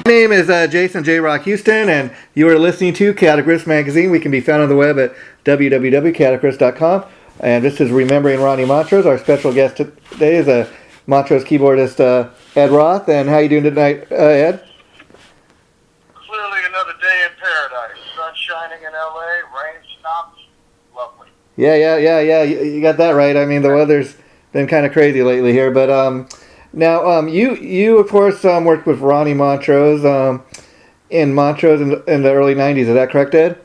My name is Jason JROCK Houston, and you are listening to Chaotic Riffs Magazine. We can be found on the web at www.chaoticriffs.com. And this is Remembering Ronnie Montrose. Our special guest today is a Montrose Keyboardist, Ed Roth. And how you doing tonight, Ed? Clearly another day in paradise. Sun shining in LA, rain stops. Lovely. Yeah. You got that right. I mean, the weather's been kind of crazy lately here, but now you of course worked with Ronnie Montrose in Montrose in the early '90s. Is that correct, Ed?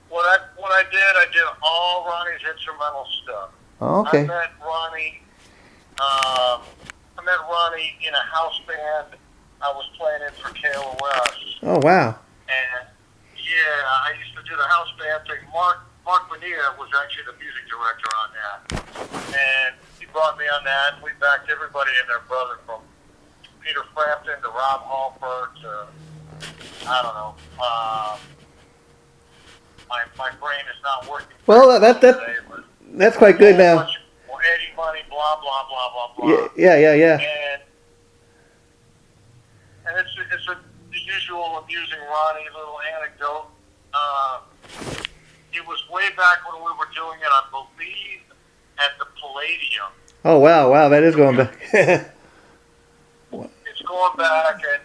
What I did all Ronnie's instrumental stuff. Oh, okay. I met Ronnie in a house band. I was playing in for KLOS. Oh, wow. And yeah, I used to do the house band thing. Mark Bonilla was actually the music director on that. And he brought me on that. We backed everybody and their brother, from Peter Frampton to Rob Halford to, I don't know. My brain is not working. Well, today, that's quite good now. Eddie Money, blah, blah, blah, blah, blah. Yeah. And it's the usual amusing Ronnie little anecdote. It was way back when we were doing it, I believe, at the Palladium. Oh, wow, that is going back. It's going back, and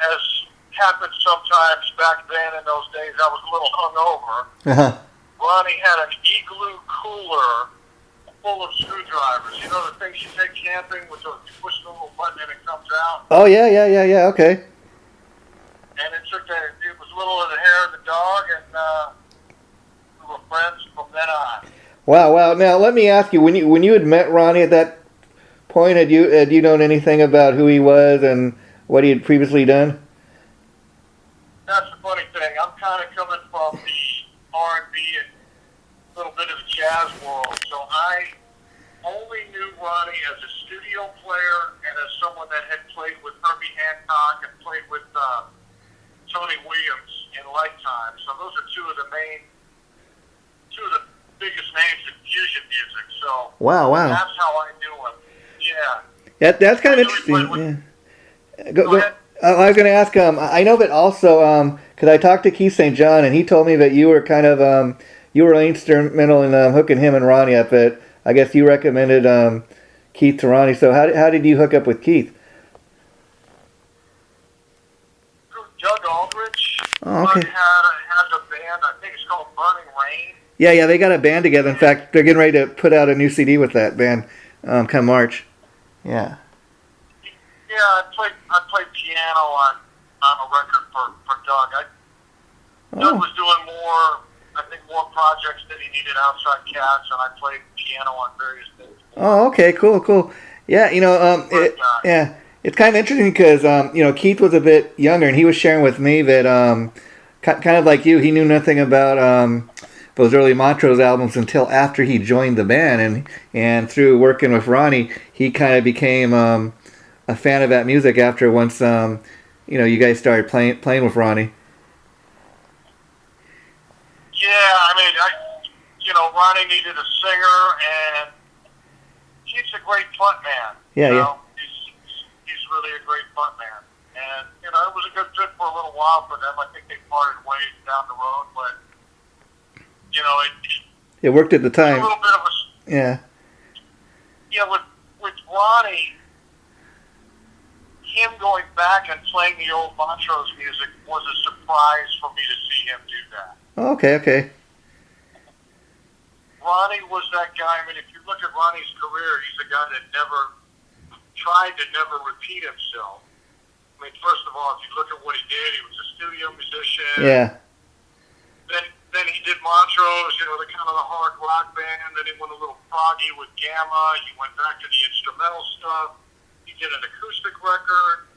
as happened sometimes back then in those days, I was a little hungover. Uh-huh. Ronnie had an igloo cooler full of screwdrivers. You know the things you take camping with those, you push the little button and it comes out? Oh, yeah, okay. And it was little of the hair of the dog, and we were friends from then on. Wow. Now, let me ask you, when you had met Ronnie at that point, had you known anything about who he was and what he had previously done? That's the funny thing. I'm kind of coming from the R&B and a little bit of the jazz world, so I only knew Ronnie as a studio player and as someone that had played with Herbie Hancock and played with Tony Williams in Lifetime. So those are two of the biggest names in fusion music. So wow. That's how I knew him. Yeah. That's kind of interesting. Go ahead. I was going to ask, I know that also, because I talked to Derrick St John, and he told me that you were kind of, you were instrumental in hooking him and Ronnie up. But I guess you recommended Keith to Ronnie. So how did you hook up with Keith? Doug Aldrich. Oh, okay. Has a band, I think it's called Burning Rain. Yeah, they got a band together. In fact, they're getting ready to put out a new CD with that band come March. Yeah. Yeah, I played piano on a record for Doug. Doug was doing more projects that he needed outside cats, and I played piano on various things. Oh, okay, cool. Yeah, it's kind of interesting because Keith was a bit younger, and he was sharing with me that kind of like you, he knew nothing about those early Montrose albums until after he joined the band, and through working with Ronnie, he kind of became a fan of that music after once you guys started playing with Ronnie. Yeah, I mean, Ronnie needed a singer, and he's a great front man. Yeah. He's really a great front man, and it was a good fit for a little while for them. I think they parted ways down the road, but it worked at the time. A little bit of a with Ronnie. Him going back and playing the old Montrose music was a surprise for me to see him do that. Okay. Ronnie was that guy. I mean, if you look at Ronnie's career, he's a guy that tried to never repeat himself. I mean, first of all, if you look at what he did, he was a studio musician. Yeah. Then he did Montrose, the kind of the hard rock band. Then he went a little proggy with Gamma. He went back to the instrumental stuff. He did an acoustic record.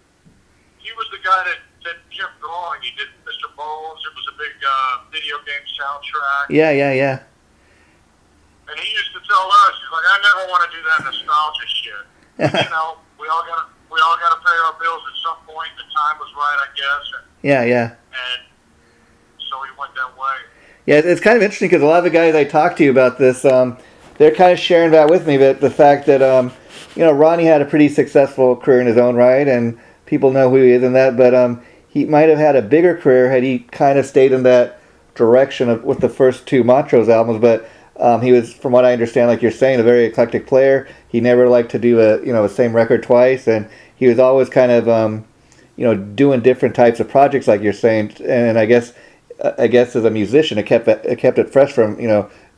He was the guy that kept going. He did Mr. Bones. It was a big video game soundtrack. Yeah. And he used to tell us, he's like, I never want to do that nostalgia shit. We all gotta pay our bills at some point. The time was right, I guess. Yeah. And so he went that way. Yeah, it's kind of interesting because a lot of the guys I talked to about this, they're kind of sharing that with me. That the fact that Ronnie had a pretty successful career in his own right, and people know who he is and that, but he might have had a bigger career had he kind of stayed in that direction with the first two Montrose albums. But he was, from what I understand, like you're saying, a very eclectic player. He never liked to do a same record twice, and he was always kind of doing different types of projects, like you're saying. And I guess as a musician, it kept it fresh from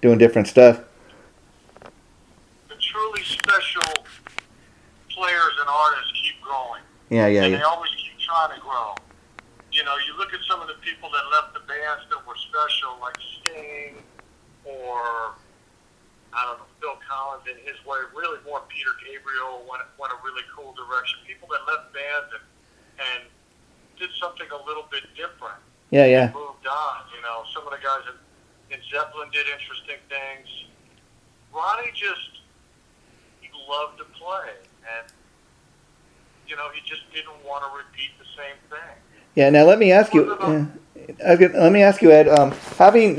doing different stuff. The truly special players and artists keep growing. Yeah. And they always keep trying to grow. You look at some of the people that left the bands that were special, like Sting, or I don't know, Phil Collins in his way, really more Peter Gabriel went a really cool direction. People that left bands and did something a little bit different. Yeah. And moved on. Some of the guys in Zeppelin did interesting things. Ronnie he loved to play, and he just didn't want to repeat the same thing. Yeah. Now let me ask you. Let me ask you, Ed. Having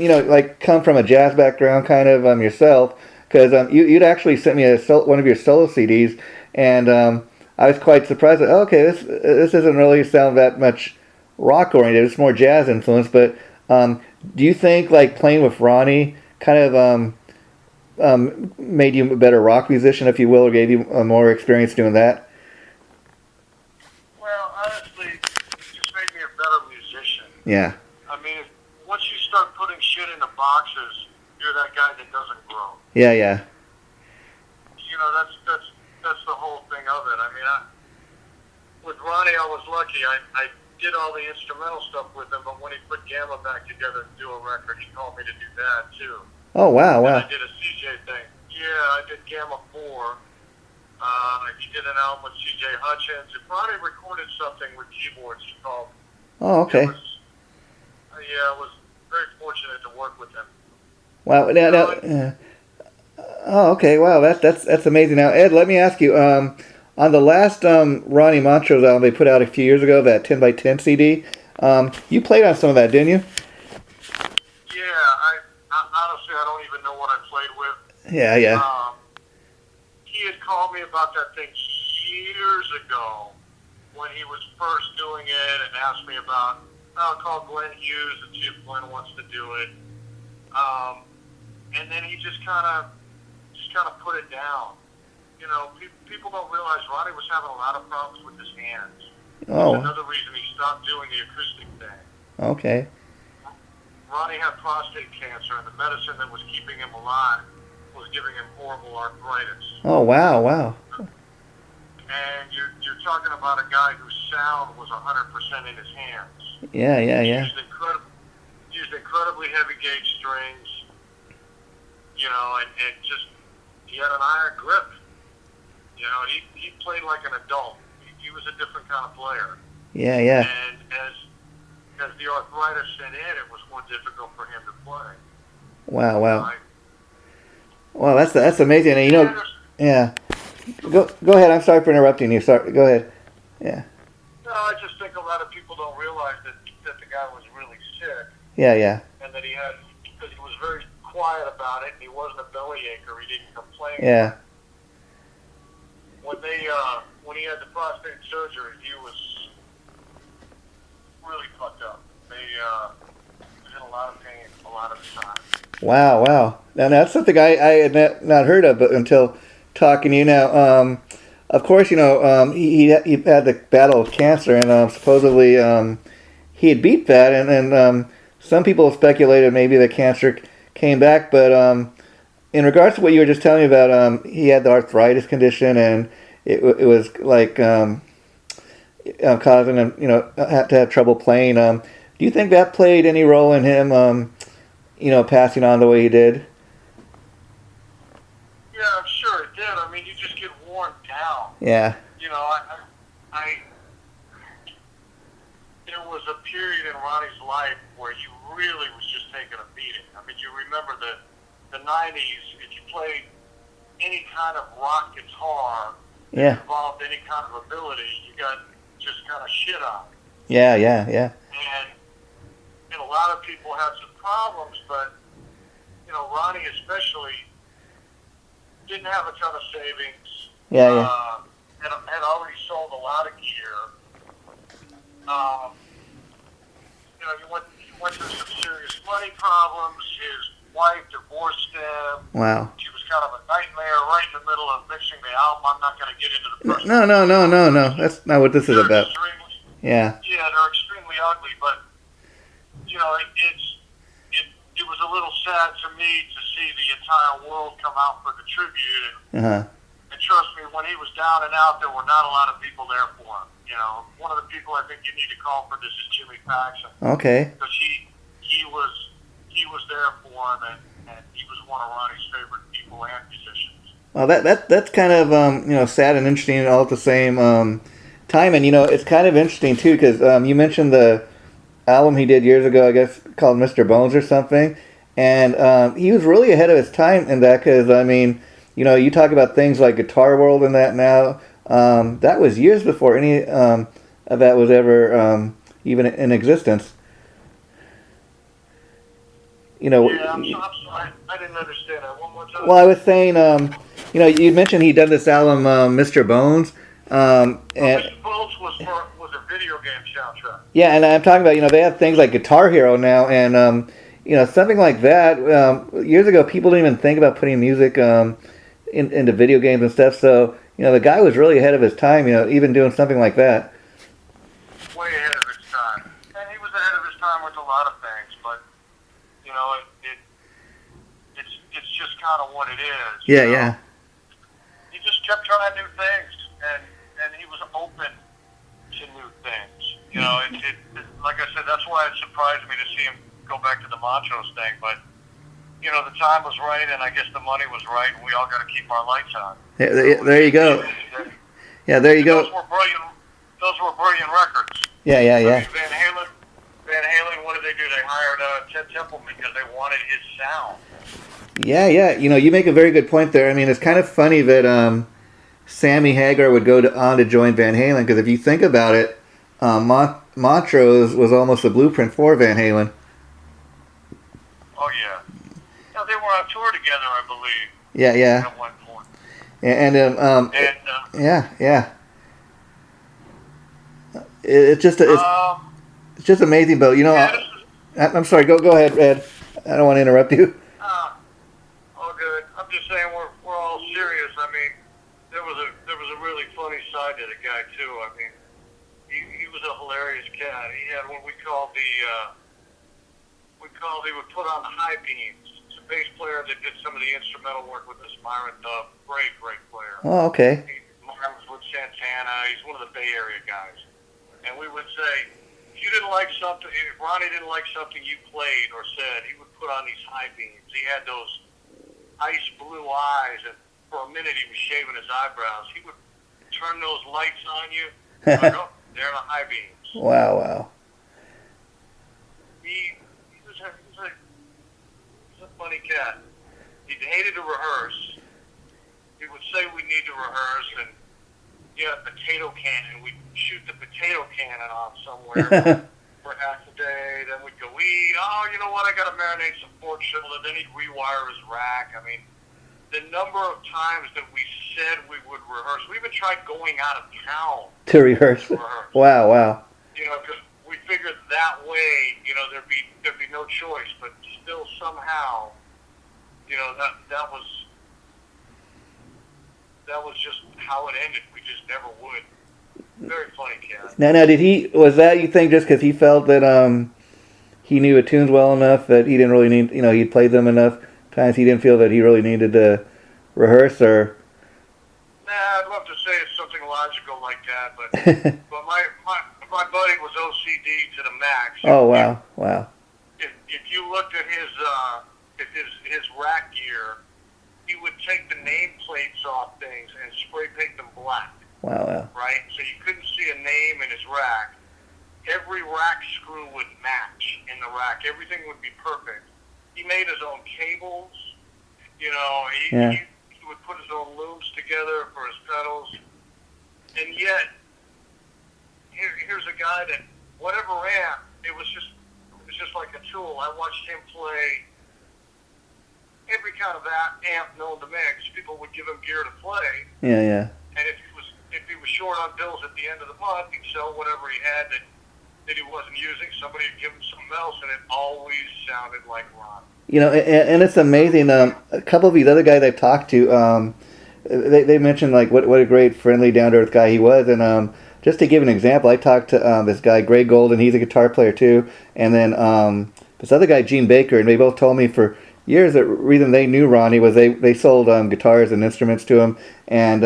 come from a jazz background, kind of yourself, because you'd actually sent me one of your solo CDs, and I was quite surprised. That, okay, this doesn't really sound that much rock oriented. It's more jazz influenced. But do you think playing with Ronnie kind of made you a better rock musician, if you will, or gave you more experience doing that? Yeah. I mean, once you start putting shit into boxes, you're that guy that doesn't grow. Yeah. That's the whole thing of it. I mean, with Ronnie, I was lucky. I did all the instrumental stuff with him, but when he put Gamma back together to do a record, he called me to do that too. Oh wow! And I did a CJ thing. Yeah, I did Gamma 4. He did an album with CJ Hutchins. If Ronnie recorded something with keyboards, he called. Oh, okay. I was very fortunate to work with him. Wow. Oh, okay. Wow, that's amazing. Now, Ed, let me ask you. On the last Ronnie Montrose album they put out a few years ago, that 10x10 CD, you played on some of that, didn't you? Yeah. I honestly, I don't even know what I played with. Yeah. He had called me about that thing years ago when he was first doing it, and asked me about. I'll call Glenn Hughes and see if Glenn wants to do it. And then he just kind of put it down. People don't realize Ronnie was having a lot of problems with his hands. Oh. That's another reason he stopped doing the acoustic thing. Okay. Ronnie had prostate cancer, and the medicine that was keeping him alive was giving him horrible arthritis. Oh, wow. And you're talking about a guy whose sound was 100% in his hands. Yeah. Used incredibly heavy gauge strings, and just he had an iron grip. He played like an adult. He was a different kind of player. Yeah. And as the arthritis set in, it was more difficult for him to play. Wow. Well, that's amazing. And yeah. Go ahead. I'm sorry for interrupting you. Sorry. Go ahead. Yeah. No, I just think a lot of people don't realize that the guy was really sick. Yeah. And that he was very quiet about it, and he wasn't a bellyacher. He didn't complain. Yeah. When he had the prostate surgery, he was really fucked up. He was in a lot of pain a lot of the time. Wow. Now that's something I had not heard of until talking to you now. Of course, he had the battle of cancer, and supposedly he had beat that, and then some people have speculated maybe the cancer came back, but in regards to what you were just telling me about, he had the arthritis condition, and it was causing him, to have trouble playing. Do you think that played any role in him, passing on the way he did? Yeah, I'm sure it did. I mean, you just get worn down. Yeah. There was a period in Ronnie's life where he really was just taking a beating. I mean, you remember the 90s, if you played any kind of rock guitar that involved any kind of ability, you got just kind of shit on. Yeah. And a lot of people had some problems, but, Ronnie especially didn't have a ton of savings. Yeah. Had already sold a lot of gear. Um, he went through some serious money problems. His wife divorced him. Wow. She was kind of a nightmare right in the middle of mixing the album. I'm not going to get into the personal. No. That's not what this is about. Yeah. Yeah, they're extremely ugly, but it was a little sad to me to see the entire world come out for the tribute. And trust me, when he was down and out, there were not a lot of people there for him. One of the people I think you need to call for this is Jimmy Paxson. Okay. Because he was there for him, and he was one of Ronnie's favorite people and musicians. Well, that's kind of sad and interesting all at the same time, and it's kind of interesting too because you mentioned the album he did years ago, I guess called Mr. Bones or something, and he was really ahead of his time in that because you talk about things like Guitar World and that now. That was years before any of that was ever even in existence. Yeah, I'm sorry. I didn't understand that. One more time. Well, I was saying, you mentioned he'd done this album, Mr. Bones. And Mr. Bones was a video game soundtrack. Yeah, and I'm talking about, they have things like Guitar Hero now, and, something like that. Years ago, people didn't even think about putting music into video games and stuff, so, the guy was really ahead of his time, even doing something like that. Way ahead of his time. And he was ahead of his time with a lot of things, but, it's just kind of what it is. Yeah. He just kept trying new things, and he was open to new things. Like I said, that's why it surprised me to see him go back to the Montrose thing, but, the time was right, and I guess the money was right, and we all got to keep our lights on. Yeah, there you go. Yeah, there you go. Those were brilliant records. Yeah. I mean, Van Halen, what did they do? They hired Ted Templeman because they wanted his sound. Yeah. You make a very good point there. I mean, it's kind of funny that Sammy Hagar would go on to join Van Halen because if you think about it, Montrose was almost a blueprint for Van Halen. Oh, yeah. They were on tour together, I believe. Yeah. At one point. Yeah. It's just amazing, but I'm sorry. Go ahead, Ed. I don't want to interrupt you. All good. I'm just saying we're all serious. I mean, there was a really funny side to the guy too. I mean, he was a hilarious cat. He had what we would put on the high beams. He's a bass player that did some of the instrumental work with us. Myron Duff, great player. Oh, okay. Myron was with Santana. He's one of the Bay Area guys. And we would say, if Ronnie didn't like something you played or said, he would put on these high beams. He had those ice blue eyes, and for a minute he was shaving his eyebrows. He would turn those lights on you. They're the high beams. Wow. He was a funny cat. He hated to rehearse. He would say we need to rehearse, and he had a potato cannon. We'd shoot the potato cannon off somewhere for half a day. Then we'd go eat. Oh, you know what? I got to marinate some pork shoulder. Then he'd rewire his rack. I mean, the number of times that we said we would rehearse. We even tried going out of town to rehearse. Wow. Because we figured that way, there'd be no choice. But still, somehow, that was just how it ended. We just never would. Very funny cat. Now, was that, you think, just because he felt that he knew the tunes well enough that he didn't really need, he'd played them enough times, he didn't feel that he really needed to rehearse, or? Nah, I'd love to say it's something logical like that, but but my buddy was OCD to the max. Oh, wow. If you looked at his rack gear, he would take the nameplates off things and spray paint them black. Wow. Right? So you couldn't see a name in his rack. Every rack screw would match in the rack. Everything would be perfect. He made his own cables. He would put his own looms together for his pedals. And yet, here's a guy that whatever amp, it was just like a tool. I watched him play every kind of amp known to mix. People would give him gear to play. Yeah. And if he was short on bills at the end of the month, he'd sell whatever he had that that he wasn't using, somebody would give him something else, and it always sounded like Ron. You know, and it's amazing. A couple of these other guys I've talked to, they mentioned like what a great, friendly, down to earth guy he was, and just to give an example, I talked to this guy Greg Golden. He's a guitar player too, and then this other guy Gene Baker, and they both told me for years the reason they knew Ronnie was they sold guitars and instruments to him, and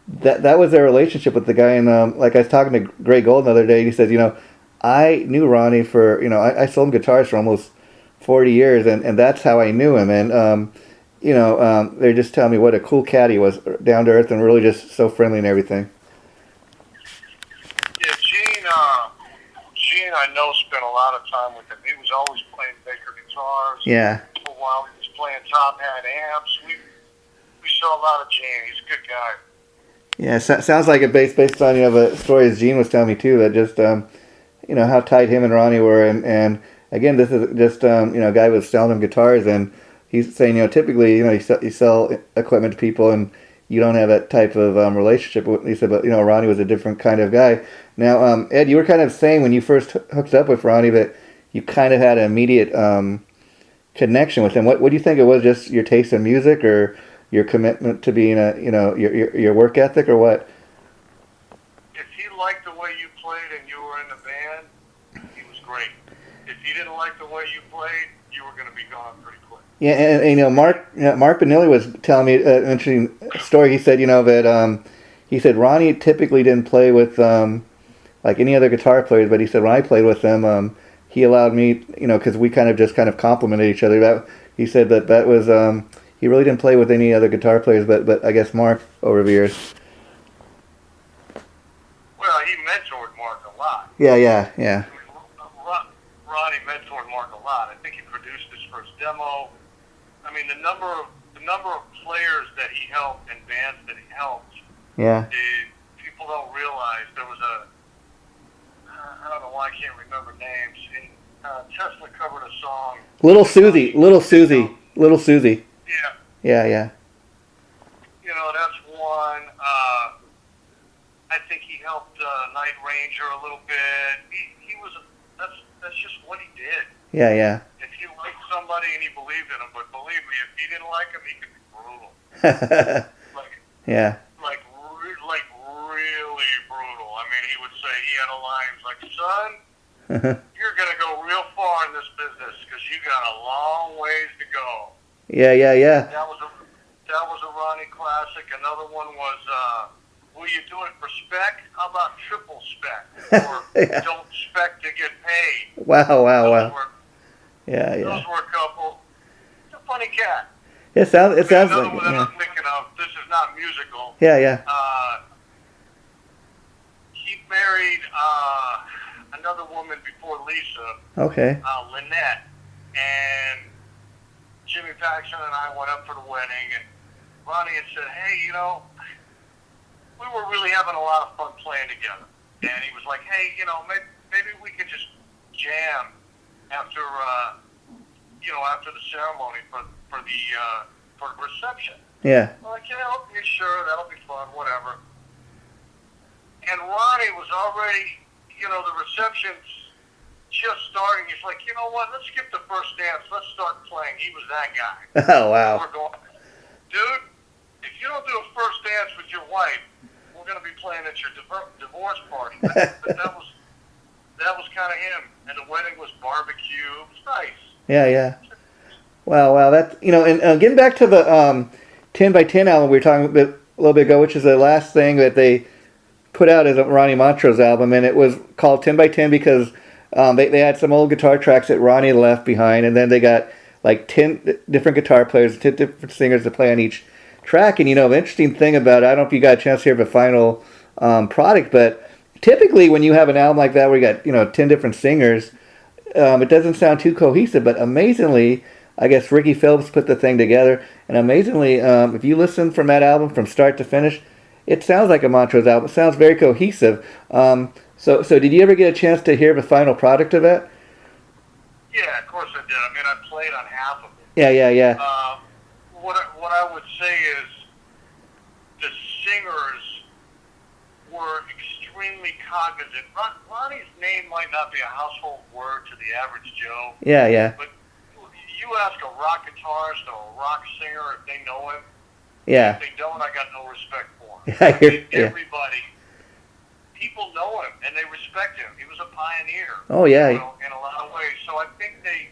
that was their relationship with the guy. And like I was talking to Greg Golden the other day, and he said, you know, I knew Ronnie for, you know, I sold him guitars for almost 40 years, and that's how I knew him. And you know, they're just telling me what a cool cat he was, down to earth, and really just so friendly and everything. Yeah, Gene, I know, spent a lot of time with him. He was always playing Baker guitars. Yeah. For a while, he was playing top hat amps. We saw a lot of Gene. He's a good guy. Yeah, sounds like it based on, you know, the stories Gene was telling me too, that just you know, how tight him and Ronnie were, and again, this is just you know, a guy was selling him guitars, and he's saying, you know, typically, you know, you sell equipment to people, and you don't have that type of relationship. He said, but you know, Ronnie was a different kind of guy. Now, Ed, you were kind of saying when you first hooked up with Ronnie that you kind of had an immediate connection with him. What do you think it was? Just your taste in music, or your commitment to being a, you know, your work ethic, or what? If he liked the way you played and you were in the band, he was great. If he didn't like the way you played, you were going to be gone pretty quick. Yeah, and you know, Mark Benilli was telling me an interesting story. He said, you know, that he said Ronnie typically didn't play with like any other guitar players, but he said when I played with them, he allowed me, you know, because we kind of complimented each other. That he said that was he really didn't play with any other guitar players, but I guess Mark over the years. Well, he mentored Mark a lot. Yeah. I mean, Ronnie mentored Mark a lot. I think he produced his first demo. I mean, the number of players that he helped and bands that he helped. Yeah. People don't realize there was I don't know why I can't remember names. Tesla covered a song. Little Susie. Yeah. You know, that's one. I think he helped Night Ranger a little bit. He was. That's just what he did. Yeah. If he liked somebody and he believed in him, but believe me, if he didn't like him, he could be brutal. Yeah. Like really brutal. I mean, he would say, he had a line like, "Son, you're gonna go real far in this business because you got a long ways to go." Yeah. That was a Ronnie classic. Another one was, "Will you do it for spec? How about triple spec? Or Yeah. don't spec to get paid?" Wow. Yeah. Those were a couple. It's a funny cat. It sounds Another like one that I'm thinking of. This is not musical. Yeah. He married another woman before Lisa. Okay. Lynette, and Jimmy Paxson and I went up for the wedding, and Ronnie had said, "Hey, you know, we were really having a lot of fun playing together." And he was like, "Hey, you know, maybe we could just jam after, after the ceremony for the reception." Yeah. I'm like, "Yeah, okay, sure, that'll be fun, whatever." And Ronnie was already, the reception's just starting. He's like, "You know what? Let's skip the first dance. Let's start playing." He was that guy. Oh, wow. We're going, "Dude, if you don't do a first dance with your wife, we're going to be playing at your divorce party." That was kind of him. And the wedding was barbecue. It was nice. Yeah. Wow. That's, and getting back to the 10 by 10 album we were talking about a little bit ago, which is the last thing that they put out as a Ronnie Montrose album, and it was called 10 by 10 because they had some old guitar tracks that Ronnie left behind, and then they got like 10 different guitar players, 10 different singers to play on each track. And the interesting thing about it, I don't know if you got a chance to hear the final product, but typically when you have an album like that where you got 10 different singers, it doesn't sound too cohesive. But amazingly, I guess Ricky Phillips put the thing together, and amazingly, if you listen from that album from start to finish, it sounds like a Montrose album. It sounds very cohesive. So did you ever get a chance to hear the final product of that? Yeah, of course I did. I mean, I played on half of it. Yeah. What I would say is the singers were extremely extremely cognizant. Ronnie's name might not be a household word to the average Joe. Yeah, yeah. But you ask a rock guitarist or a rock singer if they know him. Yeah. If they don't, I got no respect for him. Everybody, people know him and they respect him. He was a pioneer. Oh yeah. In a lot of ways. So I think they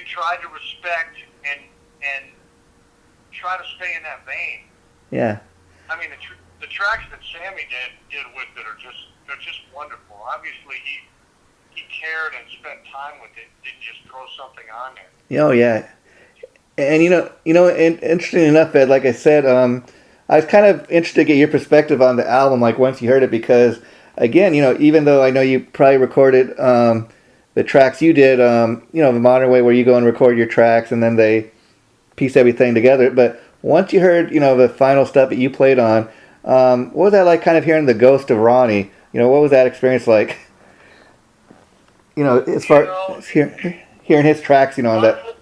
try to respect and try to stay in that vein. Yeah. I mean, the tracks that Sammy did with it they're just wonderful. Obviously, he cared and spent time with it. Didn't just throw something on there. Oh yeah. And interesting enough, Ed, like I said, I was kind of interested to get your perspective on the album, like once you heard it, because again, even though I know you probably recorded the tracks you did, the modern way where you go and record your tracks and then they piece everything together. But once you heard, the final stuff that you played on, what was that like, kind of hearing the ghost of Ronnie? What was that experience like? As far as hearing his tracks, on that.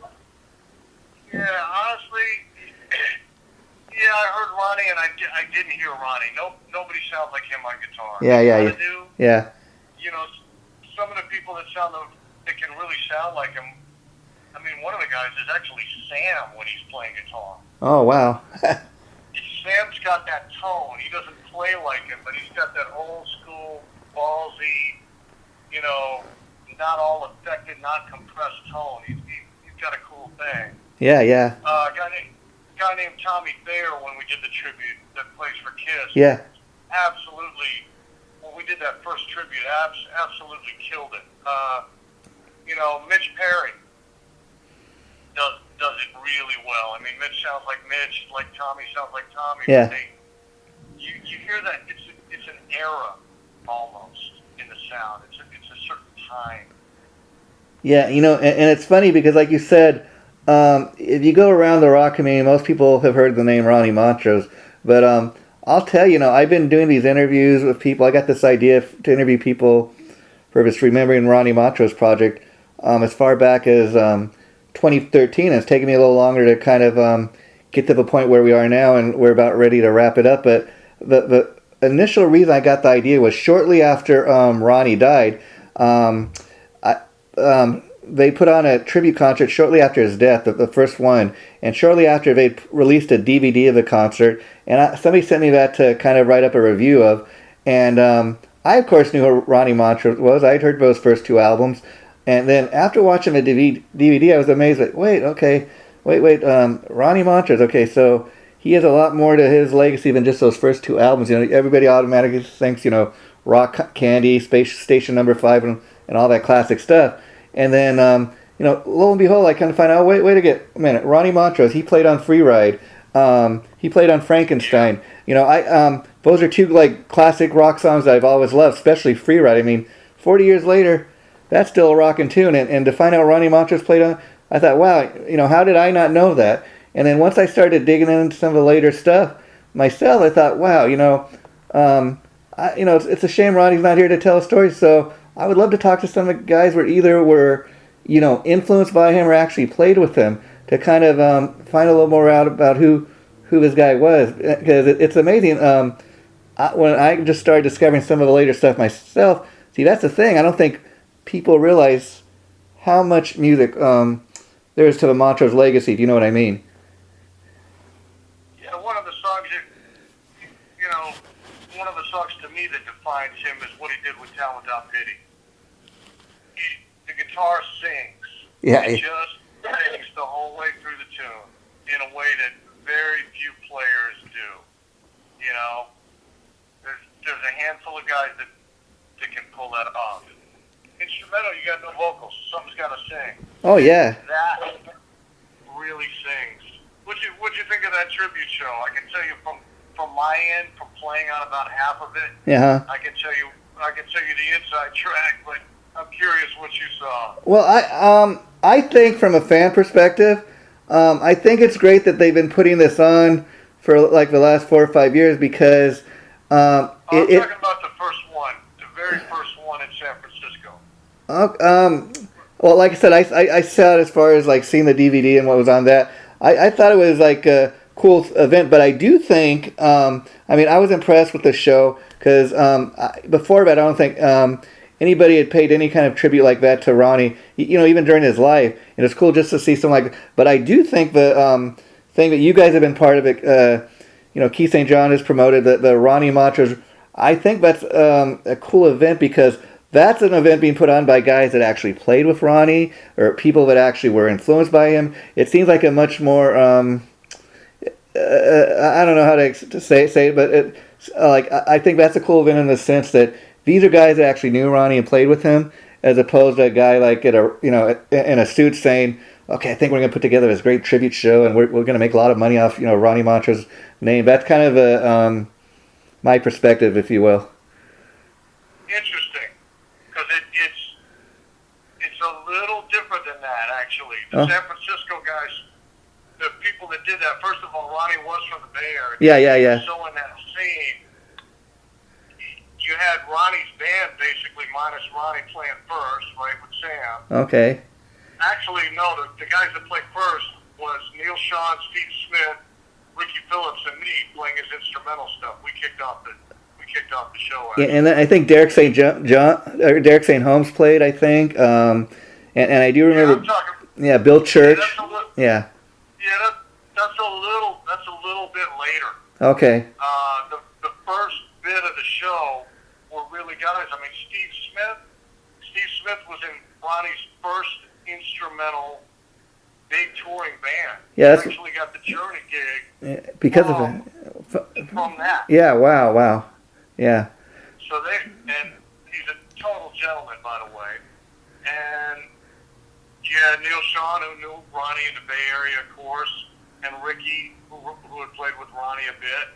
Yeah, honestly, yeah, I heard Ronnie, and I didn't hear Ronnie. Nobody sounds like him on guitar. Yeah. Some of the people that can really sound like him. I mean, one of the guys is actually Sam when he's playing guitar. Oh wow. Sam's got that tone. He doesn't play like him, but he's got that old school, ballsy, not all affected, not compressed tone. He's got a cool thing. Yeah. A guy named Tommy Thayer, when we did the tribute that plays for Kiss. Yeah. Absolutely. When we did that first tribute, absolutely killed it. Mitch Perry does it really well. I mean, Mitch sounds like Mitch, like Tommy sounds like Tommy. Yeah. But you hear that it's an era almost in the sound. It's a certain time. Yeah, and it's funny because, like you said, if you go around the rock community, most people have heard the name Ronnie Montrose. But I'll tell you, I've been doing these interviews with people. I got this idea to interview people for this Remembering Ronnie Montrose project as far back as 2013. It's taken me a little longer to kind of get to the point where we are now, and we're about ready to wrap it up. But the initial reason I got the idea was shortly after Ronnie died. They put on a tribute concert shortly after his death, the first one, and shortly after they released a DVD of the concert, and somebody sent me that to kind of write up a review of, and I of course knew who Ronnie Montrose was. I'd heard those first two albums, and then after watching the DVD, I was amazed. Like, wait, Ronnie Montrose. Okay, so he has a lot more to his legacy than just those first two albums. Everybody automatically thinks, Rock Candy, Space Station Number 5, and all that classic stuff. And then, lo and behold, I kind of find out, wait a minute, Ronnie Montrose, he played on Free Ride. He played on Frankenstein. Those are two, like, classic rock songs that I've always loved, especially Free Ride. I mean, 40 years later, that's still a rockin' tune. And to find out Ronnie Montrose played on, I thought, wow, how did I not know that? And then once I started digging into some of the later stuff myself, I thought, wow, it's a shame Ronnie's not here to tell a story, so I would love to talk to some of the guys where either were, influenced by him or actually played with him to kind of find a little more out about who this guy was. Because it's amazing. When I just started discovering some of the later stuff myself, see, that's the thing. I don't think people realize how much music there is to the Montrose legacy, if you know what I mean. Yeah, one of the songs to me that defines him is what he did with Town Without Pity. The guitar sings. Yeah. It just sings the whole way through the tune in a way that very few players do. There's a handful of guys that can pull that off. Instrumental, you got no vocals. Something's got to sing. Oh yeah. That really sings. What'd you think of that tribute show? I can tell you from my end, from playing on about half of it. Yeah. I can tell you the inside track, but I'm curious what you saw. Well, I think from a fan perspective, I think it's great that they've been putting this on for like the last 4 or 5 years because I'm talking about the first one, the very first one in San Francisco. Well, like I said, I saw it as far as like seeing the DVD and what was on that. I thought it was like cool event. But I do think, I mean, I was impressed with the show because before that, I don't think anybody had paid any kind of tribute like that to Ronnie. You know, even during his life, and it's cool just to see something like. But I do think the thing that you guys have been part of it. You know, Keith St. John has promoted the Ronnie Mantras. I think that's a cool event because that's an event being put on by guys that actually played with Ronnie or people that actually were influenced by him. It seems like a much more I don't know how to say it, but I think that's a cool event in the sense that these are guys that actually knew Ronnie and played with him, as opposed to a guy like in a suit saying, "Okay, I think we're going to put together this great tribute show and we're going to make a lot of money off Ronnie Montrose name." That's kind of my perspective, if you will. Interesting, because it's a little different than that actually. The San Francisco guys, the people that did that. First of all, Ronnie was from the Bay Area. Yeah. So in that scene, you had Ronnie's band basically minus Ronnie playing first, right, with Sam. Okay. Actually, no, the guys that played first was Neil Sean, Steve Smith, Ricky Phillips, and me playing his instrumental stuff. We kicked off the show. Yeah, and then I think Derrick St John or Derrick St Holmes played. I think, and I do remember. Yeah, Bill Church. Yeah, that's a little bit later. Okay. The first bit of the show were really guys. I mean, Steve Smith was in Ronnie's first instrumental big touring band. Yeah, he actually got the Journey gig because from that. Yeah, wow. Yeah. So and he's a total gentleman, by the way. And yeah, Neil Sean, who knew Ronnie in the Bay Area, of course, and Ricky, who had played with Ronnie a bit,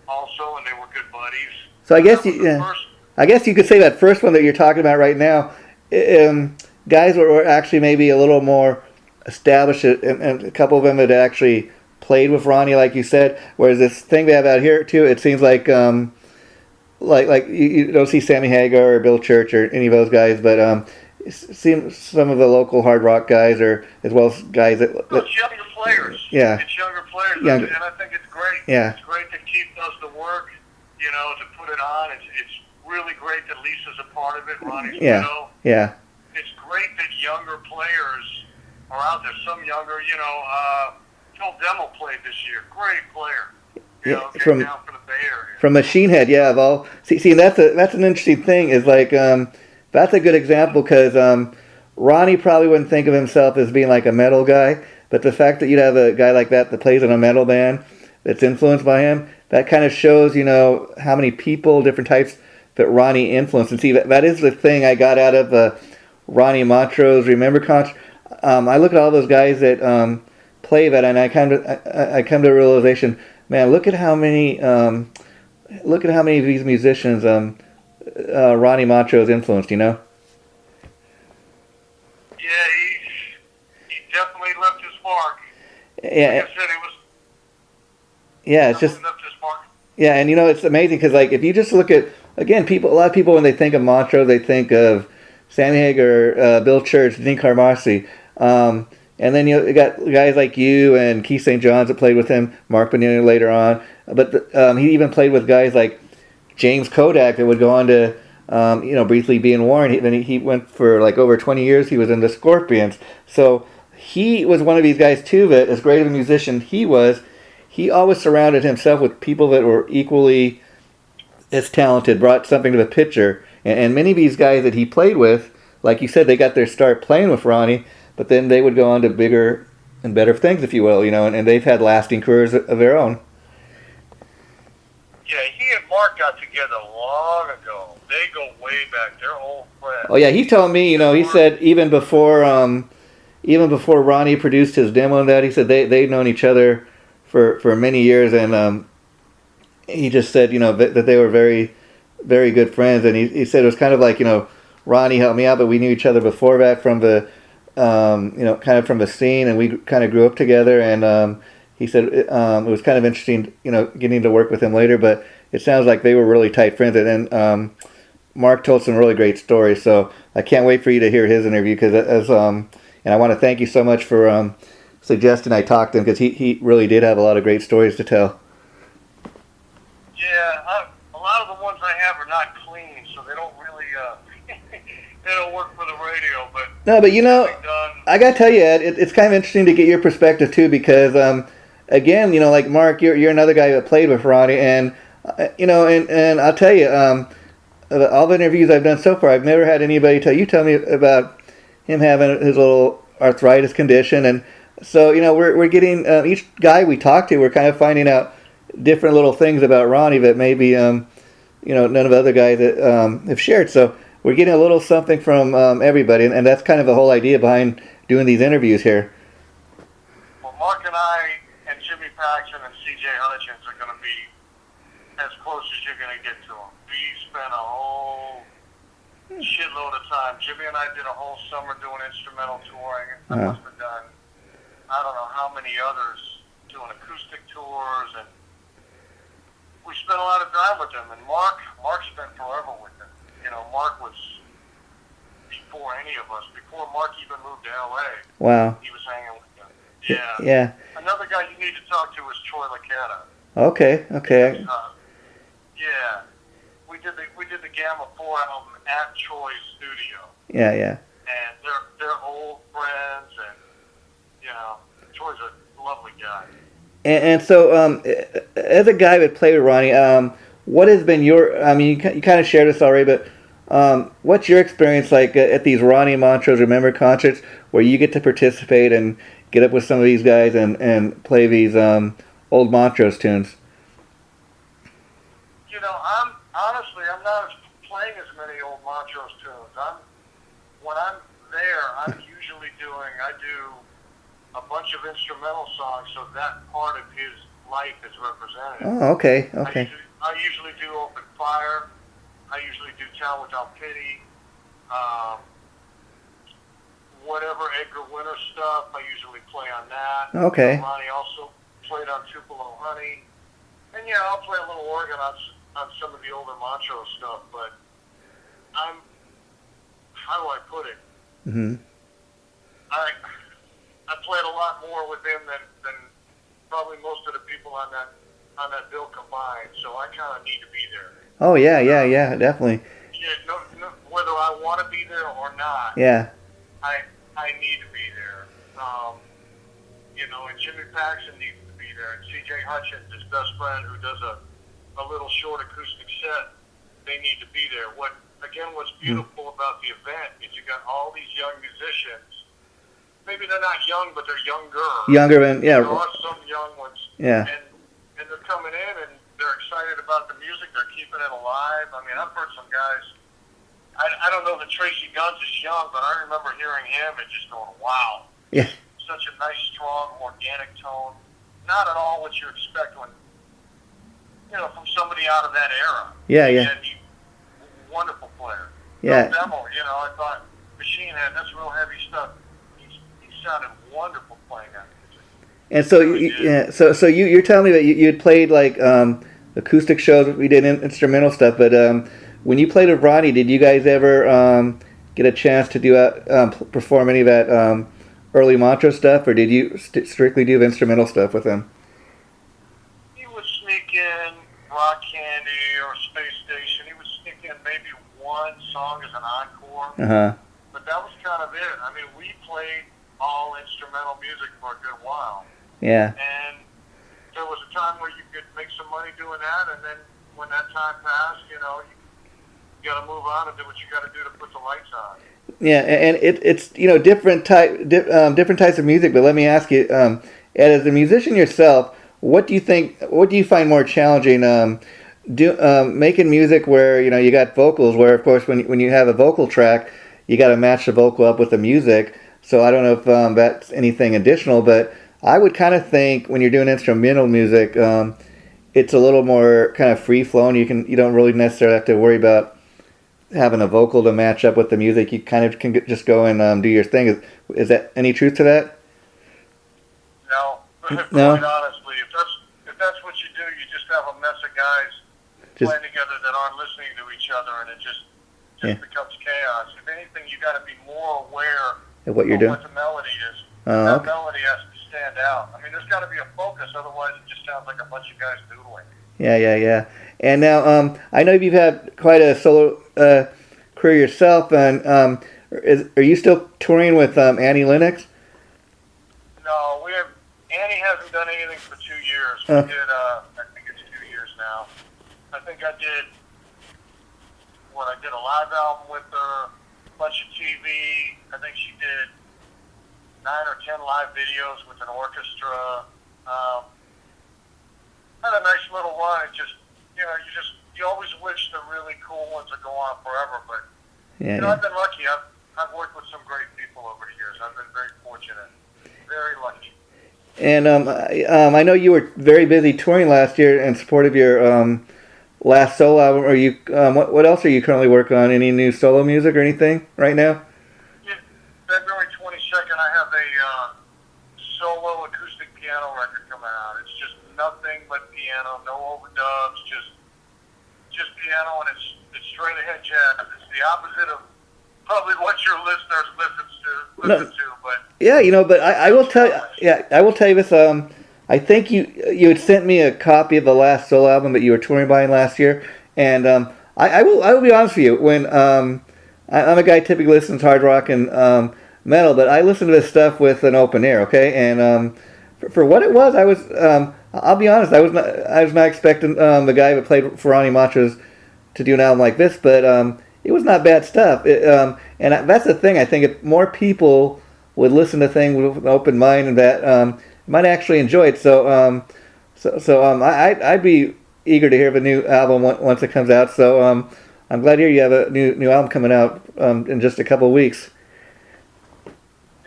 also, and they were good buddies. So I guess you could say that first one that you're talking about right now, guys were actually maybe a little more established, and a couple of them had actually played with Ronnie, like you said. Whereas this thing they have out here too, it seems like you don't see Sammy Hagar or Bill Church or any of those guys, but see some of the local hard rock guys, or as well as guys that it's younger players. Yeah, it's younger players, younger. And I think it's great. Yeah, it's great that Keith does the work, to put it on. It's really great that Lisa's a part of it. Ronnie's widow. Yeah. It's great that younger players are out there. Some younger, Phil Demmel played this year. Great player. Came down from the Bay Area. From Machine Head, yeah. Of all, see, that's an interesting thing. Is like that's a good example because Ronnie probably wouldn't think of himself as being like a metal guy, but the fact that you'd have a guy like that plays in a metal band that's influenced by him, that kind of shows how many people, different types that Ronnie influenced. And see, that is the thing I got out of Ronnie Montrose Remember Concert. I look at all those guys that play that, and I come to a realization. Man, look at how many of these musicians Ronnie Montrose influenced. Yeah, he definitely left his mark. Yeah, like I said, it was. Yeah, it's just. Left his mark. Yeah, and it's amazing because if you just look at a lot of people when they think of Montrose, they think of Sammy Hagar, Bill Church, Dean Carmassi. And then you got guys like you and Keith St. John's that played with him, Mark Bonilla later on. But he even played with guys like James Kodak that would go on to, briefly be in Warren. Then he went for like over 20 years. He was in the Scorpions. So he was one of these guys too that, as great of a musician he always surrounded himself with people that were equally as talented, brought something to the picture. And many of these guys that he played with, like you said, they got their start playing with Ronnie. But then they would go on to bigger and better things, if you will, and they've had lasting careers of their own. Yeah, he and Mark got together long ago. They go way back. They're old friends. Oh yeah, he told me, he said even before Ronnie produced his demo and that, he said they'd known each other for many years, and he just said, that they were very, very good friends, and he said it was kind of like, Ronnie helped me out, but we knew each other before that from the kind of from the scene, and we kind of grew up together. And he said it was kind of interesting, getting to work with him later. But it sounds like they were really tight friends. And then Mark told some really great stories. So I can't wait for you to hear his interview and I want to thank you so much for suggesting I talk to him because he really did have a lot of great stories to tell. Yeah, a lot of the ones I have are not clean, so they don't really they don't work for the radio. But no, but I gotta tell you, Ed, it's kind of interesting to get your perspective too, because again, like Mark, you're another guy that played with Ronnie, and and I'll tell you, all the interviews I've done so far, I've never had anybody tell me about him having his little arthritis condition, and so we're getting each guy we talk to, we're kind of finding out different little things about Ronnie that maybe none of the other guys that have shared. So we're getting a little something from everybody, and that's kind of the whole idea behind doing these interviews here. Well, Mark and I and Jimmy Paxton and C.J. Hutchins are going to be as close as you're going to get to them. We spent a whole shitload of time. Jimmy and I did a whole summer doing instrumental touring. I must have done, I don't know how many others, doing acoustic tours, and we spent a lot of time with him. And Mark spent forever with him. Mark was before any of us. Before Mark even moved to L.A. Wow. He was hanging with them. Yeah. Yeah. Another guy you need to talk to is Troy Licata. Okay. Yeah. We did the Gamma 4 album at Troy's studio. Yeah. And they're old friends, and Troy's a lovely guy. And so, as a guy that played with Ronnie, what has been your? I mean, you kind of shared this already, but what's your experience like at these Ronnie Montrose Remember concerts, where you get to participate and get up with some of these guys and play these old Montrose tunes? I'm not playing as many old Montrose tunes. When I'm there, I do a bunch of instrumental songs, so that part of his life is represented. Oh, okay. I usually do Open Fire. I usually do Town Without Pity. Whatever Edgar Winter stuff, I usually play on that. Okay. Ronnie also played on Tupelo Honey. And I'll play a little organ on some of the older Montrose stuff, but how do I put it? Mm-hmm. I played a lot more with him than probably most of the people on that bill combined, so I kind of need to be there. Oh yeah, definitely. Yeah, no, whether I want to be there or not. Yeah. I need to be there. And Jimmy Paxton needs to be there, and C.J. Hutchins, his best friend, who does a little short acoustic set. They need to be there. What's beautiful about the event is you got all these young musicians. Maybe they're not young, but they're younger. Younger than, yeah. There are some young ones. Yeah. And they're coming in and they're excited about the music. They're keeping it alive. I mean, I've heard some guys. I don't know that Tracy Guns is young, but I remember hearing him and just going, wow. Yeah. Such a nice, strong, organic tone. Not at all what you expect when, from somebody out of that era. Yeah. And he's a wonderful player. Yeah. No demo, I thought Machine Head, that's real heavy stuff. He sounded wonderful playing that music. And so, so you're telling me that you had played like acoustic shows. We did instrumental stuff, but when you played with Ronnie, did you guys ever get a chance to do perform any of that early Montrose stuff, or did you strictly do instrumental stuff with him? He would sneak in Rock Candy or Space Station. He would sneak in maybe one song as an encore. But that was kind of it. I mean, we played all instrumental music for a good while. Yeah. And there was a time where you could make some money doing that, and then when that time passed, you got to move on and do what you got to do to put the lights on. Yeah, and it's different types of music. But let me ask you, Ed, as a musician yourself, what do you find more challenging? Making music where you got vocals, where of course when you have a vocal track, you got to match the vocal up with the music. So I don't know if that's anything additional, but I would kind of think when you're doing instrumental music, it's a little more kind of free flowing. You don't really necessarily have to worry about having a vocal to match up with the music. You kind of can just go and do your thing. Is that any truth to that? No. No? Quite honestly, if that's what you do, you just have a mess of guys playing together that aren't listening to each other, and it just becomes chaos. If anything, you got to be more aware of what you're doing. What the melody is. Oh, that melody has to stand out. I mean, there's got to be a focus, otherwise it just sounds like a bunch of guys doodling. Yeah. And now, I know you've had quite a solo career yourself, and are you still touring with Annie Lennox? No, Annie hasn't done anything for 2 years. We did, I think it's 2 years now. I think I did a live album with her, a bunch of TV. I think she did 9 or 10 live videos with an orchestra. Had a nice little run. It just, you always wish the really cool ones would go on forever. But I've been lucky. I've worked with some great people over the years. I've been very fortunate, very lucky. And I know you were very busy touring last year in support of your last solo album. Are you? What else are you currently working on? Any new solo music or anything right now? Yeah, February 22nd, I have a solo acoustic piano record coming out. It's just nothing but piano, no overdubs, just piano, and it's straight ahead jazz. It's the opposite of probably what your listeners listen to, but yeah, but I will tell you. Yeah, I will tell you this. I think you had sent me a copy of the last solo album that you were touring by last year, and I will be honest with you. When I'm a guy who typically listens to hard rock and metal, but I listen to this stuff with an open ear. Okay, and for what it was, I'll be honest. I was not expecting the guy that played for Ronnie Montrose to do an album like this, but it was not bad stuff. And that's the thing. I think if more people would listen to things with an open mind, and that might actually enjoy it. So I'd be eager to hear of a new album once it comes out. So I'm glad to hear you have a new album coming out in just a couple of weeks. Yeah,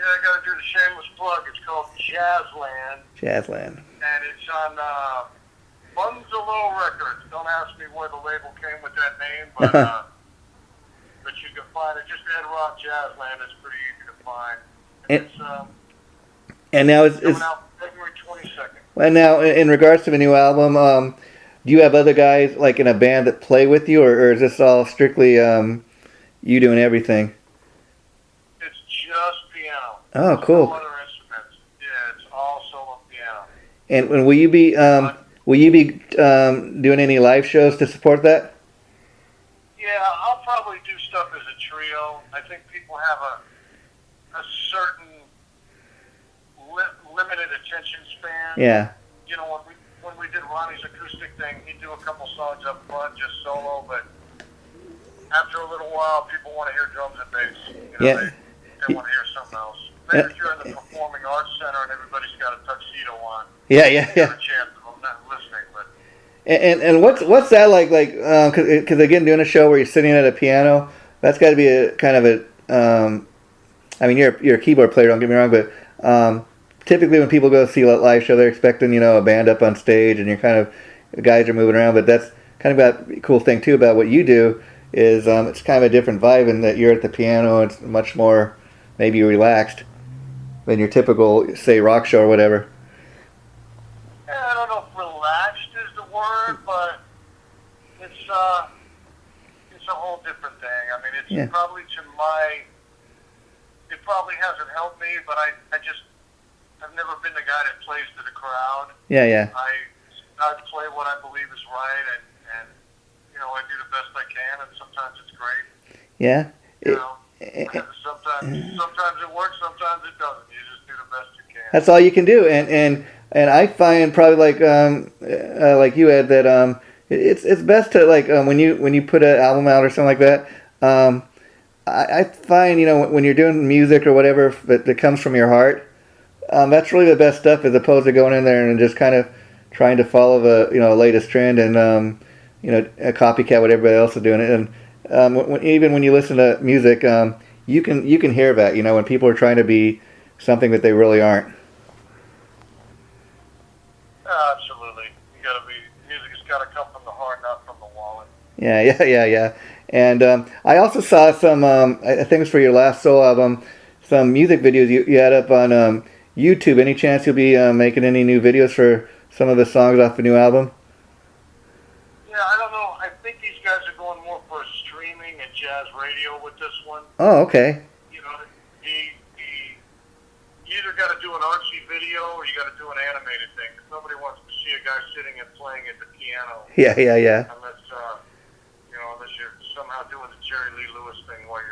I got to do the shameless plug. It's called Jazzland. And it's on Bunzalo Records. Don't ask me where the label came with that name, but but you can find it. Just add Rock Jazzland. It's pretty easy to find. And now it's coming out February 22nd. And now, in regards to the new album, do you have other guys like in a band that play with you, or is this all strictly you doing everything? It's just piano. Oh, cool. No other instruments. Yeah, it's all solo piano. And will you be doing any live shows to support that? Yeah, I'll probably do stuff as a trio. I think people have a certain limited attention span. Yeah. When we did Ronnie's acoustic thing, he'd do a couple songs up front, just solo, but after a little while, people want to hear drums and bass. They want to hear something else. Maybe if you're in the Performing Arts Center and everybody's got a tuxedo on, yeah. You have a chance of them not listening, but. And what's that like? Like, because again, doing a show where you're sitting at a piano, that's got to be a kind of a. I mean, you're a keyboard player. Don't get me wrong, but typically when people go see a live show, they're expecting a band up on stage, and you're kind of the guys are moving around. But that's kind of a cool thing too about what you do is it's kind of a different vibe in that you're at the piano. It's much more maybe relaxed than your typical say rock show or whatever. I don't know if relaxed is the word, but it's a whole different thing. I mean, it's probably it probably hasn't helped me, but I've never been the guy that plays to the crowd. Yeah. I play what I believe is right, and I do the best I can, and sometimes it's great. Yeah. Sometimes it works, sometimes it doesn't. You just do the best you can. That's all you can do, and I find probably like you Ed that it's best to like when you put an album out or something like that. I find when you're doing music or whatever that comes from your heart, that's really the best stuff as opposed to going in there and just kind of trying to follow the latest trend and a copycat what everybody else is doing. And even when you listen to music, you can hear that when people are trying to be something that they really aren't. Absolutely, music has got to come from the heart, not from the wallet. Yeah. And I also saw some I think it's for your last solo album, some music videos you had up on YouTube. Any chance you'll be making any new videos for some of the songs off the new album? Yeah, I don't know. I think these guys are going more for streaming and jazz radio with this one. Oh, okay. Either either got to do an artsy video or you got to do an animated thing. Nobody wants to see a guy sitting and playing at the piano. Yeah, yeah, yeah. Unless unless you're somehow doing the Jerry Lee Lewis thing while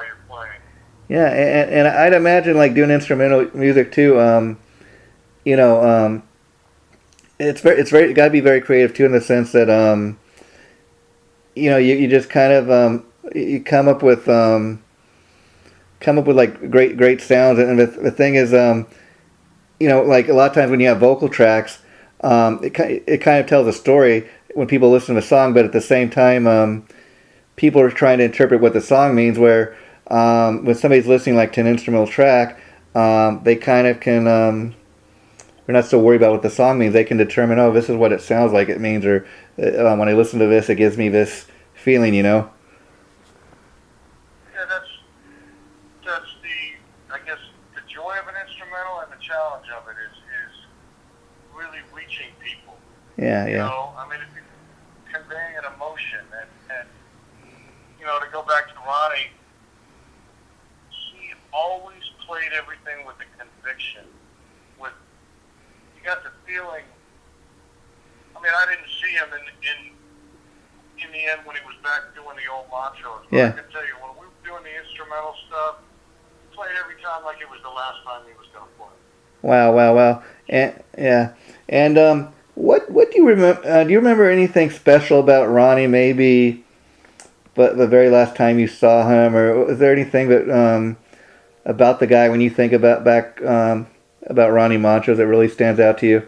you're playing. Yeah, and I'd imagine like doing instrumental music too. You know, it's very got to be very creative too in the sense that you know, you just kind of you come up with like great sounds, and the thing is, you know, like a lot of times when you have vocal tracks, it kind of tells a story when people listen to a song, but at the same time, people are trying to interpret what the song means. Where when somebody's listening like to an instrumental track, they kind of can. They're not so worried about what the song means. They can determine, oh, this is what it sounds like it means, or when I listen to this, it gives me this feeling, you know. Yeah, that's I guess the joy of an instrumental and the challenge of it is really reaching people. Yeah, You yeah. know, I mean, it's conveying an emotion, and you know, to go back to Ronnie, he always played everything with the conviction. You got the feeling. I mean, I didn't see him in the end when he was back doing the old Montroses. But Yeah. I can tell you, when we were doing the instrumental stuff, he played every time like it was the last time he was going to play. Wow. And yeah. And what do you remember? Do you remember anything special about Ronnie? Maybe, but the very last time you saw him, or was there anything that about the guy when you think about about Ronnie Montrose that really stands out to you?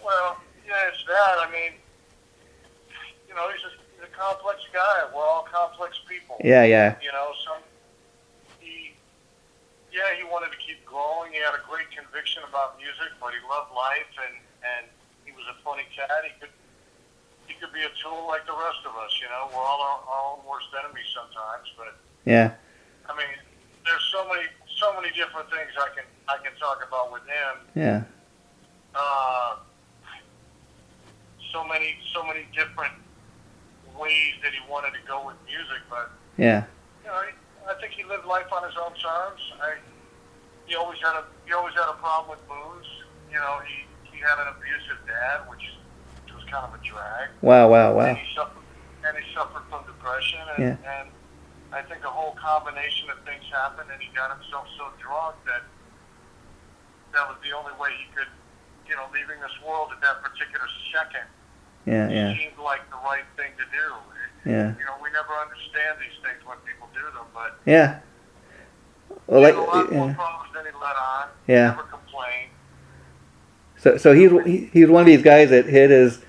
Well, yeah, it's that. I mean, you know, he's a complex guy. We're all complex people. Yeah, yeah. You know, he wanted to keep growing. He had a great conviction about music, but he loved life, and he was a funny cat. He could be a tool like the rest of us. You know, we're all our own worst enemies sometimes. But Yeah. I mean, there's so many different things I can talk about with him. Yeah. So many different ways that he wanted to go with music, but Yeah. you know, I think he lived life on his own terms. He always had a problem with booze. You know, he had an abusive dad, which was kind of a drag. Wow. And he suffered from depression, and I think a whole combination of things happened, and he got himself so drunk that was the only way he could, you know, leaving this world at that particular second. Yeah. Seemed like the right thing to do. Yeah. You know, we never understand these things when people do them, but Yeah. Well, he like, had a lot more problems than he let on. Yeah. Never complained. So he's one of these guys that hit his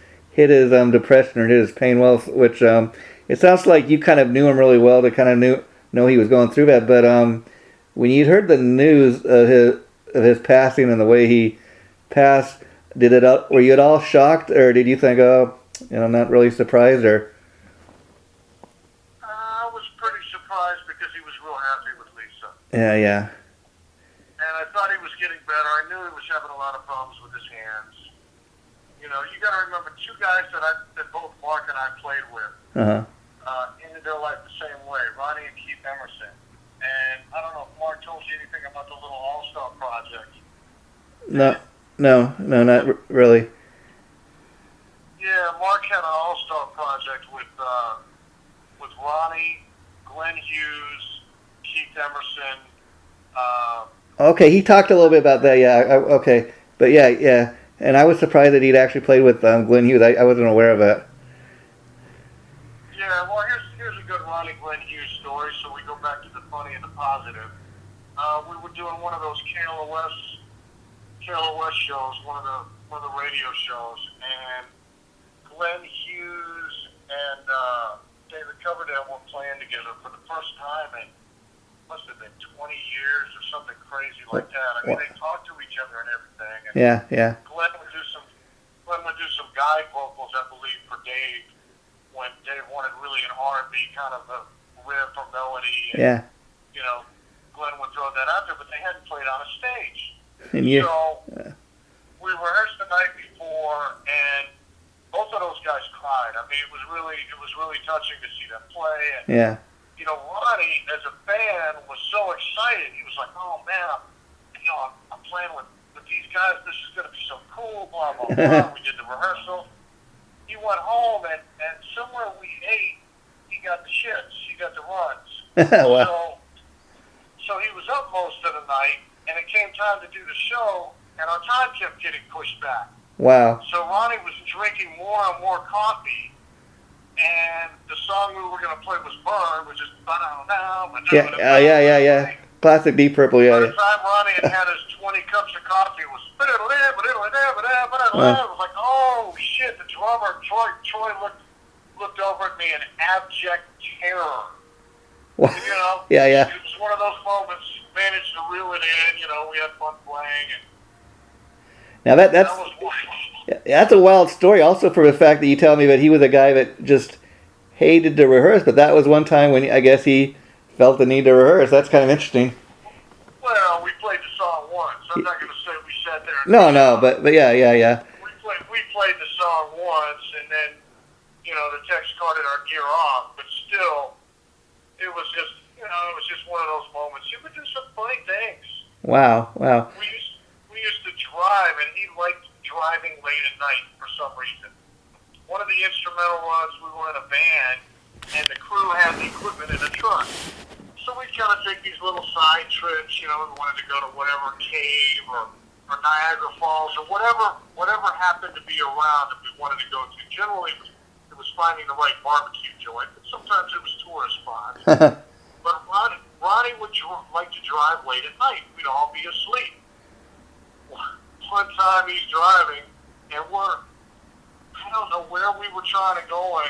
depression or hit his pain well, which it sounds like you kind of knew him really well to kind of know he was going through that. But when you heard the news of his passing and the way he passed, were you at all shocked, or did you think, oh, you know, not really surprised, or? I was pretty surprised because he was real happy with Lisa. Yeah. And I thought he was getting better. I knew he was having a lot of problems with his hands. You know, you got to remember two guys that both Mark and I played with ended their life the same way, Ronnie and Keith Emerson. And I don't know if Mark told you anything about the little All-Star project. No, not really. Yeah, Mark had an All-Star project with Ronnie, Glenn Hughes, Keith Emerson. Okay, he talked a little bit about that. Yeah. Okay, but yeah. And I was surprised that he'd actually played with Glenn Hughes. I wasn't aware of that. Yeah, well, here's a good Ronnie Glenn Hughes story. So we go back to the funny and the positive. We were doing one of those KLOS shows, one of the radio shows, and Glenn Hughes and David Coverdale were playing together for the first time in must have been 20 years or something crazy like that. I mean, they talked to each other and everything. And Yeah. Glenn would do some guide vocals, I believe, for Dave when Dave wanted really an R&B kind of a riff or melody. And, you know, Glenn would throw that out there, but they hadn't played on a stage. So we rehearsed the night before, and both of those guys cried. I mean, it was really touching to see them play. And, Ronnie, as a fan, was so excited. He was like, oh, man, I'm playing with these guys. This is going to be so cool, blah, blah, blah. We did the rehearsal. He went home, and somewhere we ate, he got the shits. He got the runs. Wow. So he was up most of the night, and it came time to do the show, and our time kept getting pushed back. Wow. So Ronnie was drinking more and more coffee, and the song we were going to play was Burn, which is Yeah. Classic Deep Purple, yeah. By the time Ronnie had his 20 cups of coffee, it was it was like, oh shit! The drummer Troy looked over at me in abject terror. Yeah. It was one of those moments. Managed to reel it in. We had fun playing. And now that's a wild story. Also, for the fact that you tell me that he was a guy that just hated to rehearse, but that was one time when I guess he felt the need to rehearse. That's kind of interesting. Well, we played the song once. I'm not going to say we sat there. No, but yeah. We played the song once, and then the text carted our gear off. But still, it was just one of those moments. You would do some funny things. Wow. We used to drive, and he liked driving late at night for some reason. One of the instrumental runs, we were in a van, and the crew had the equipment in a truck. So we'd kind of take these little side trips. We wanted to go to whatever cave or Niagara Falls or whatever happened to be around that we wanted to go to. Generally, it was finding the right barbecue joint, but sometimes it was tourist spots. But Ronnie would like to drive late at night. We'd all be asleep. One time he's driving, and I don't know where we were trying to go,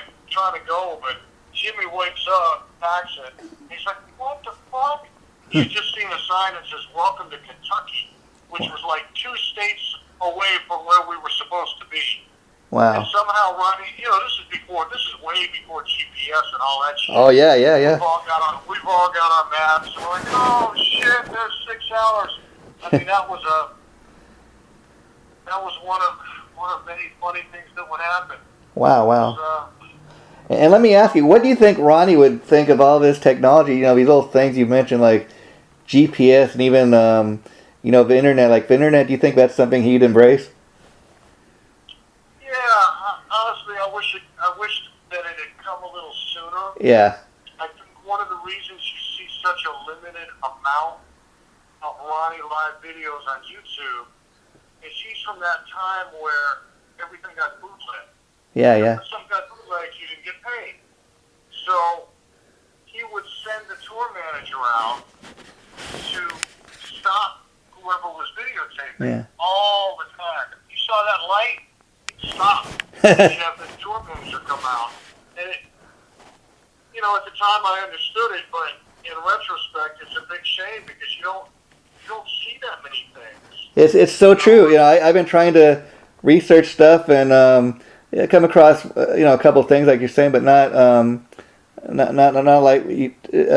but Jimmy wakes up, packs it, and he's like, what the fuck? He had just seen a sign that says, welcome to Kentucky, which was like 2 states away from where we were supposed to be. Wow. And somehow Ronnie, this is way before GPS and all that shit. Oh, yeah. We've all got our maps, and we're like, oh shit, there's 6 hours. I mean, that was one of many funny things that would happen. Wow. And let me ask you, what do you think Ronnie would think of all this technology? These little things you mentioned, like GPS and even, the internet. Like the internet, do you think that's something he'd embrace? Yeah, honestly, I wish that it had come a little sooner. Yeah. I think one of the reasons you see such a limited amount of Ronnie live videos on YouTube is he's from that time where everything got bootleg. Yeah. If some got bootlegged, you didn't get paid. So he would send the tour manager out to stop whoever was videotaping all the time. If you saw that light, stop. You'd have the tour manager come out. And at the time I understood it, but in retrospect, it's a big shame because you don't see that many things. It's so true. I've been trying to research stuff and come across a couple of things like you're saying, but not like you